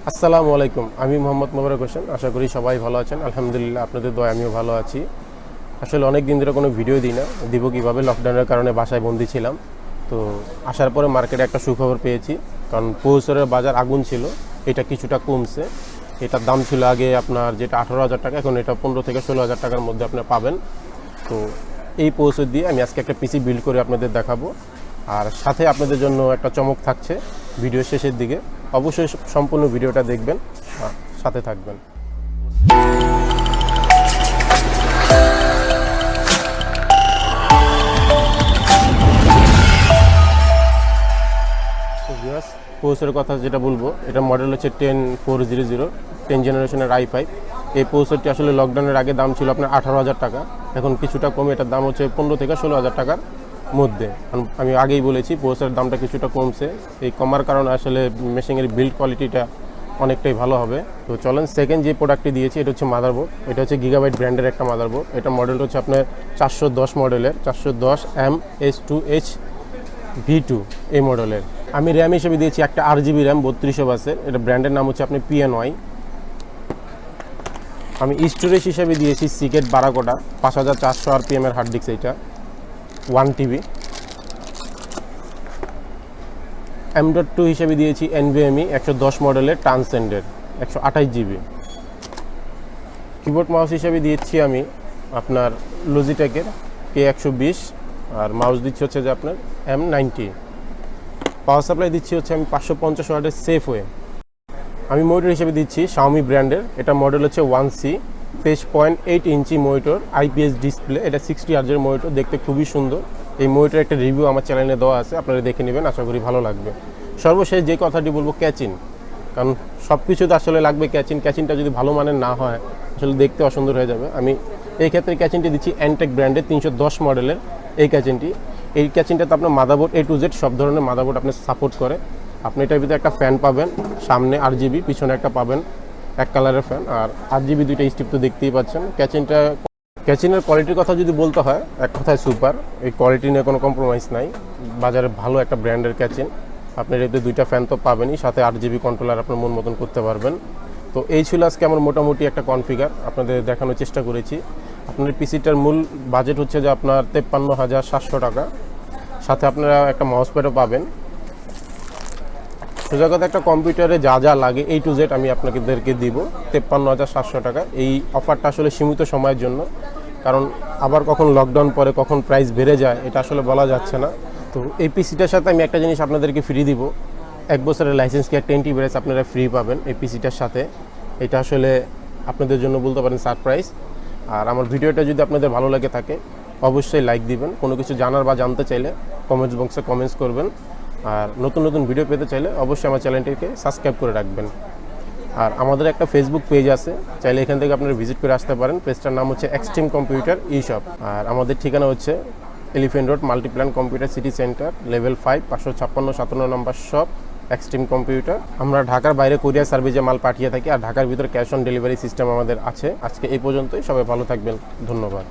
আসসালামু আলাইকুম, আমি মোহাম্মদ মোবারক হোসেন। আশা করি সবাই ভালো আছেন। আলহামদুলিল্লাহ, আপনাদের দোয়ায় আমিও ভালো আছি। আসলে অনেক দিন ধরে কোনো ভিডিও দিই না, দিব কীভাবে, লকডাউনের কারণে বাসায় বন্দি ছিলাম। তো আসার পরে মার্কেটে একটা সুখবর পেয়েছি, কারণ প্রসেসরের বাজার আগুন ছিল, এটা কিছুটা কমছে। এটার দাম ছিল আগে আপনার যেটা 18,000 টাকা, এখন এটা 15 থেকে 16,000 টাকার মধ্যে আপনি পাবেন। তো এই প্রসেসর দিয়ে আমি আজকে একটা পিসি বিল্ড করে আপনাদের দেখাবো, আর সাথে আপনাদের জন্য একটা চমক থাকছে ভিডিও শেষের দিকে। অবশ্যই সম্পূর্ণ ভিডিওটা দেখবেন, সাথে থাকবেন। প্রসেসরের কথা যেটা বলবো, এটা মডেল হচ্ছে 10400 10 জেনারেশনের i5। এই প্রসেসরটি আসলে লকডাউনের আগে দাম ছিল আপনার 18,000 টাকা, এখন কিছুটা কমে এটার দাম হচ্ছে 15 থেকে 16,000 টাকার মধ্যে। আমি আগেই বলেছি প্রসেসরের দামটা কিছুটা কমছে, এই কমার কারণে আসলে মেশিনের বিল্ড কোয়ালিটিটা অনেকটাই ভালো হবে। তো চলেন, সেকেন্ড যে প্রোডাক্টটি দিয়েছি এটা হচ্ছে মাদারবোর্ড। এটা হচ্ছে গিগাবাইট ব্র্যান্ডের একটা মাদারবোর্ড। এটা মডেল হচ্ছে আপনার 410 মডেলের, 410 M.2H V2 এই মডেলের। আমি র্যাম হিসেবে দিয়েছি একটা 8GB র্যাম 3200 বাসের। এটা ব্র্যান্ডের নাম হচ্ছে আপনি PNY। আমি স্টোরেজ হিসেবে দিয়েছি সিগেট বারাকোডা 5400 RPM এর হার্ড ডিস্ক, এইটা 1TB। M.2 হিসেবে দিয়েছি NVMe 110 মডেলের ট্রান্সেন্ডের 128GB। কিবোর্ড মাউস হিসেবে দিয়েছি আমি আপনার লজিটেকের K120, আর মাউস দিচ্ছি হচ্ছে যে আপনার M90। পাওয়ার সাপ্লাই দিচ্ছি হচ্ছে আমি 550 ওয়াটের সেফওয়ে। আমি মনিটর হিসেবে দিচ্ছি Xiaomi ব্র্যান্ডের, এটা মডেল হচ্ছে 1C, 23.8 inch monitor, IPS display. এটা 60 হার্জের মনিটর, দেখতে খুবই সুন্দর। এই মনিটরের একটা রিভিউ আমার চ্যানেলে দেওয়া আছে, আপনারা দেখে নেবেন, আশা করি ভালো লাগবে। সর্বশেষ যে কথাটি বলবো, ক্যাচিন, কারণ সব কিছুতে আসলে লাগবে ক্যাচিন। ক্যাচিনটা যদি ভালো মানের না হয় আসলে দেখতে অসুন্দর হয়ে যাবে। আমি এই ক্ষেত্রে ক্যাচিনটি দিচ্ছি Antec ব্র্যান্ডের 310 মডেলের এই ক্যাচিনটি। এই ক্যাচিনটাতে আপনার মাদারবোর্ড A to Z সব ধরনের মাদারবোর্ড আপনি সাপোর্ট করে। আপনি এটার ভিতরে একটা ফ্যান পাবেন, সামনে 8GB, পিছনে একটা পাবেন এক কালারের ফ্যান, আর 8GB দুইটা স্ট্রিপ তো দেখতেই পাচ্ছেন। ক্যাচিনের কোয়ালিটির কথা যদি বলতে হয়, এক কথায় সুপার। এই কোয়ালিটি নিয়ে কোনো কম্প্রোমাইজ নাই, বাজারে ভালো একটা ব্র্যান্ডের ক্যাচিন। আপনার এতে দুইটা ফ্যান তো পাবেনই, সাথে 8GB কন্ট্রোলার আপনার মন মতন করতে পারবেন। তো এই ছিল আজকে আমার মোটামুটি একটা কনফিগার, আপনাদের দেখানোর চেষ্টা করেছি। আপনার পিসিটার মূল বাজেট হচ্ছে যে আপনার 53,700 টাকা, সাথে আপনারা একটা মাউস প্যাডও পাবেন। সোজা কথা, একটা কম্পিউটারে যা যা লাগে A to Z আমি আপনাদেরকে দিব 53,700 টাকা। এই অফারটা আসলে সীমিত সময়ের জন্য, কারণ আবার কখন লকডাউন পরে কখন প্রাইস বেড়ে যায় এটা আসলে বলা যাচ্ছে না। তো এই পিসিটার সাথে আমি একটা জিনিস আপনাদেরকে ফ্রি দিব, 1 বছরের লাইসেন্স কি 10 TB আপনারা ফ্রি পাবেন এই পিসিটার সাথে। এটা আসলে আপনাদের জন্য বলতে পারেন সারপ্রাইজ। আর আমার ভিডিওটা যদি আপনাদের ভালো লাগে থাকে অবশ্যই লাইক দিবেন। কোনো কিছু জানার বা জানতে চাইলে কমেন্টস বক্সে কমেন্টস করবেন। আর নতুন নতুন ভিডিও পেতে চাইলে অবশ্যই আমার চ্যানেলটিকে সাবস্ক্রাইব করে রাখবেন। আর আমাদের একটা ফেসবুক পেজ আছে, চাইলে এখান থেকে আপনারা ভিজিট করে আসতে পারেন। পেজটার নাম হচ্ছে এক্সট্রিম কম্পিউটার Eshop। আর আমাদের ঠিকানা হচ্ছে elephant road, Multiplan computer city centre, level 5, 556-57 নম্বর শপ, এক্সট্রিম কম্পিউটার। আমরা ঢাকার বাইরে কুরিয়ার সার্ভিসে মাল পাঠিয়ে থাকি, আর ঢাকার ভিতরে ক্যাশ অন ডেলিভারি সিস্টেম আমাদের আছে। আজকে এই পর্যন্তই, সবাই ভালো থাকবেন, ধন্যবাদ।